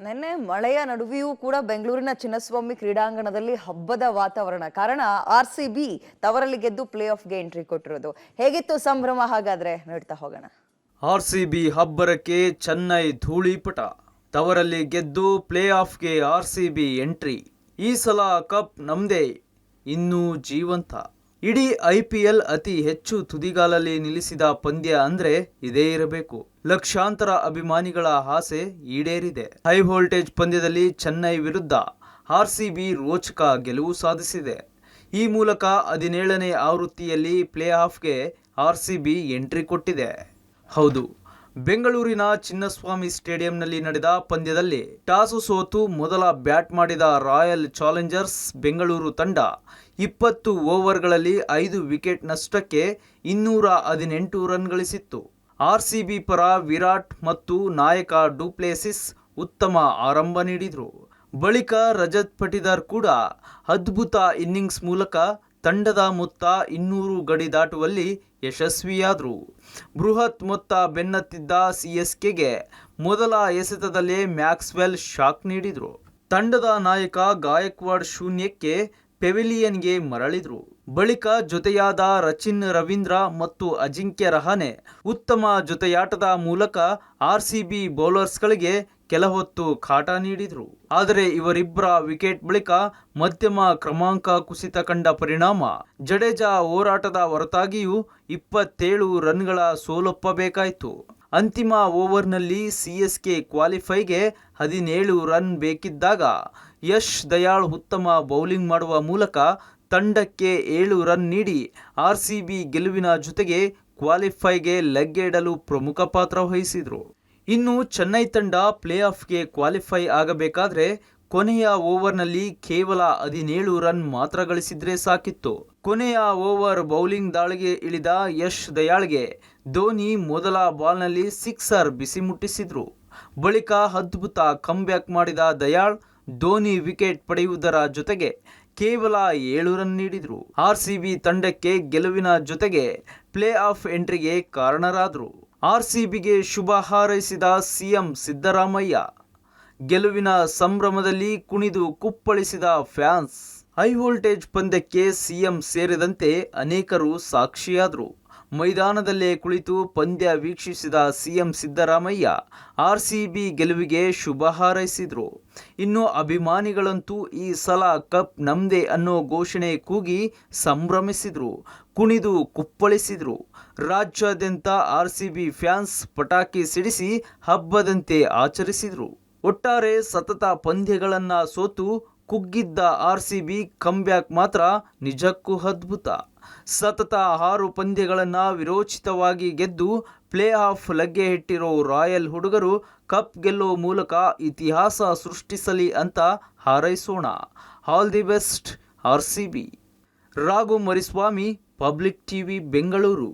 ನಿನ್ನೆ ಮಳೆಯ ನಡುವೆಯೂ ಕೂಡ ಬೆಂಗಳೂರಿನ ಚಿನ್ನಸ್ವಾಮಿ ಕ್ರೀಡಾಂಗಣದಲ್ಲಿ ಹಬ್ಬದ ವಾತಾವರಣ. ಕಾರಣ RCB ತವರಲ್ಲಿ ಗೆದ್ದು ಪ್ಲೇ ಆಫ್ಗೆ ಎಂಟ್ರಿ ಕೊಟ್ಟಿರೋದು. ಹೇಗಿತ್ತು ಸಂಭ್ರಮ? ಹಾಗಾದ್ರೆ ನೋಡ್ತಾ ಹೋಗೋಣ. ಆರ್ಸಿಬಿ ಹಬ್ಬರಕ್ಕೆ ಚೆನ್ನೈ ಧೂಳಿಪಟ. ತವರಲ್ಲಿ ಗೆದ್ದು ಪ್ಲೇ ಆಫ್ಗೆ ಆರ್ಸಿಬಿ ಎಂಟ್ರಿ. ಈ ಸಲ ಕಪ್ ನಮ್ದೇ, ಇನ್ನೂ ಜೀವಂತ. ಇಡೀ IPL ಅತಿ ಹೆಚ್ಚು ತುದಿಗಾಲಲ್ಲಿ ನಿಲ್ಲಿಸಿದ ಪಂದ್ಯ ಅಂದ್ರೆ ಇದೇ ಇರಬೇಕು. ಲಕ್ಷಾಂತರ ಅಭಿಮಾನಿಗಳ ಆಸೆ ಈಡೇರಿದೆ. ಹೈ ವೋಲ್ಟೇಜ್ ಪಂದ್ಯದಲ್ಲಿ ಚೆನ್ನೈ ವಿರುದ್ಧ RCB ರೋಚಕ ಗೆಲುವು ಸಾಧಿಸಿದೆ. ಈ ಮೂಲಕ 17ನೇ ಆವೃತ್ತಿಯಲ್ಲಿ ಪ್ಲೇ ಆಫ್ಗೆ RCB ಎಂಟ್ರಿ ಕೊಟ್ಟಿದೆ. ಹೌದು, ಬೆಂಗಳೂರಿನ ಚಿನ್ನಸ್ವಾಮಿ ಸ್ಟೇಡಿಯಂನಲ್ಲಿ ನಡೆದ ಪಂದ್ಯದಲ್ಲಿ ಟಾಸು ಸೋತು ಮೊದಲ ಬ್ಯಾಟ್ ಮಾಡಿದ ರಾಯಲ್ ಚಾಲೆಂಜರ್ಸ್ ಬೆಂಗಳೂರು ತಂಡ 20 ಓವರ್ಗಳಲ್ಲಿ 5 ವಿಕೆಟ್ ನಷ್ಟಕ್ಕೆ 218 ರನ್ ಗಳಿಸಿತ್ತು. RCB ಪರ ವಿರಾಟ್ ಮತ್ತು ನಾಯಕ ಡುಪ್ಲೆಸಿಸ್ ಉತ್ತಮ ಆರಂಭ ನೀಡಿದರು. ಬಳಿಕ ರಜತ್ ಪಟಿದಾರ್ ಕೂಡ ಅದ್ಭುತ ಇನ್ನಿಂಗ್ಸ್ ಮೂಲಕ ತಂಡದ ಮೊತ್ತ 200 ಗಡಿ ದಾಟುವಲ್ಲಿ ಯಶಸ್ವಿಯಾದರು. ಬೃಹತ್ ಮೊತ್ತ ಬೆನ್ನತ್ತಿದ್ದ CSKಗೆ ಮೊದಲ ಎಸೆತದಲ್ಲೇ ಮ್ಯಾಕ್ಸ್ವೆಲ್ ಶಾಕ್ ನೀಡಿದರು. ತಂಡದ ನಾಯಕ ಗಾಯಕ್ವಾಡ್ ಶೂನ್ಯಕ್ಕೆ ಪೆವಿಲಿಯನ್ಗೆ ಮರಳಿದರು. ಬಳಿಕ ಜೊತೆಯಾದ ರಚಿನ್ ರವೀಂದ್ರ ಮತ್ತು ಅಜಿಂಕ್ಯ ರಹಾನೆ ಉತ್ತಮ ಜೊತೆಯಾಟದ ಮೂಲಕ RCB ಬೌಲರ್ಸ್ಗಳಿಗೆ ಕೆಲಹೊತ್ತು ಕಾಟ ನೀಡಿದರು. ಆದರೆ ಇವರಿಬ್ಬರ ವಿಕೆಟ್ ಬಳಿಕ ಮಧ್ಯಮ ಕ್ರಮಾಂಕ ಕುಸಿತ ಕಂಡ ಪರಿಣಾಮ ಜಡೇಜಾ ಹೋರಾಟದ ಹೊರತಾಗಿಯೂ 27 ರನ್ಗಳ ಸೋಲೊಪ್ಪಬೇಕಾಯಿತು. ಅಂತಿಮ ಓವರ್ನಲ್ಲಿ CSK ಕ್ವಾಲಿಫೈಗೆ 17 ರನ್ ಬೇಕಿದ್ದಾಗ ಯಶ್ ದಯಾಳ್ ಉತ್ತಮ ಬೌಲಿಂಗ್ ಮಾಡುವ ಮೂಲಕ ತಂಡಕ್ಕೆ 7 ರನ್ ನೀಡಿ RCB ಗೆಲುವಿನ ಜೊತೆಗೆ ಕ್ವಾಲಿಫೈಗೆ ಲಗ್ಗೆ ಇಡಲು ಪ್ರಮುಖ ಪಾತ್ರ ವಹಿಸಿದರು. ಇನ್ನು ಚೆನ್ನೈ ತಂಡ ಪ್ಲೇ ಆಫ್ಗೆ ಕ್ವಾಲಿಫೈ ಆಗಬೇಕಾದ್ರೆ ಕೊನೆಯ ಓವರ್ನಲ್ಲಿ ಕೇವಲ 17 ರನ್ ಮಾತ್ರ ಗಳಿಸಿದ್ರೆ ಸಾಕಿತ್ತು. ಕೊನೆಯ ಓವರ್ ಬೌಲಿಂಗ್ ದಾಳಿಗೆ ಇಳಿದ ಯಶ್ ದಯಾಳ್ಗೆ ಧೋನಿ ಮೊದಲ ಬಾಲ್ನಲ್ಲಿ ಸಿಕ್ಸರ್ ಬಿಸಿ ಮುಟ್ಟಿಸಿದ್ರು. ಬಳಿಕ ಅದ್ಭುತ ಕಮ್ಬ್ಯಾಕ್ ಮಾಡಿದ ದಯಾಳ್ ಧೋನಿ ವಿಕೆಟ್ ಪಡೆಯುವುದರ ಜೊತೆಗೆ ಕೇವಲ 7 ರನ್ ನೀಡಿದ್ರು. RCB ತಂಡಕ್ಕೆ ಗೆಲುವಿನ ಜೊತೆಗೆ play of ಎಂಟ್ರಿಗೆ ಕಾರಣರಾದರು. RCBಗೆ Shubha ಹಾರೈಸಿದ CM Siddaramaiah. ಗೆಲುವಿನ ಸಂಭ್ರಮದಲ್ಲಿ ಕುಣಿದು ಕುಪ್ಪಳಿಸಿದ ಫ್ಯಾನ್ಸ್. ಹೈ ವೋಲ್ಟೇಜ್ ಪಂದ್ಯಕ್ಕೆ CM ಸೇರಿದಂತೆ ಅನೇಕರು ಸಾಕ್ಷಿಯಾದರು. ಮೈದಾನದಲ್ಲೇ ಕುಳಿತು ಪಂದ್ಯ ವೀಕ್ಷಿಸಿದ CM ಸಿದ್ದರಾಮಯ್ಯ RCB ಗೆಲುವಿಗೆ ಶುಭ ಹಾರೈಸಿದರು. ಇನ್ನು ಅಭಿಮಾನಿಗಳಂತೂ ಈ ಸಲ ಕಪ್ ನಮ್ದೇ ಅನ್ನೋ ಘೋಷಣೆ ಕೂಗಿ ಸಂಭ್ರಮಿಸಿದ್ರು, ಕುಣಿದು ಕುಪ್ಪಳಿಸಿದ್ರು. ರಾಜ್ಯಾದ್ಯಂತ RCB ಫ್ಯಾನ್ಸ್ ಪಟಾಕಿ ಸಿಡಿಸಿ ಹಬ್ಬದಂತೆ ಆಚರಿಸಿದ್ರು. ಒಟ್ಟಾರೆ ಸತತ ಪಂದ್ಯಗಳನ್ನ ಸೋತು ಕುಗ್ಗಿದ್ದ RCB ಕಮ್ಬ್ಯಾಕ್ ಮಾತ್ರ ನಿಜಕ್ಕೂ ಅದ್ಭುತ. ಸತತ 6 ಪಂದ್ಯಗಳನ್ನ ವಿರೋಚಿತವಾಗಿ ಗೆದ್ದು ಪ್ಲೇ ಆಫ್ ಲಗ್ಗೆ ಇಟ್ಟಿರೋ ರಾಯಲ್ ಹುಡುಗರು ಕಪ್ ಗೆಲ್ಲೋ ಮೂಲಕ ಇತಿಹಾಸ ಸೃಷ್ಟಿಸಲಿ ಅಂತ ಹಾರೈಸೋಣ. All the best RCB. Raghu Mariswamy, public TV, Bengaluru.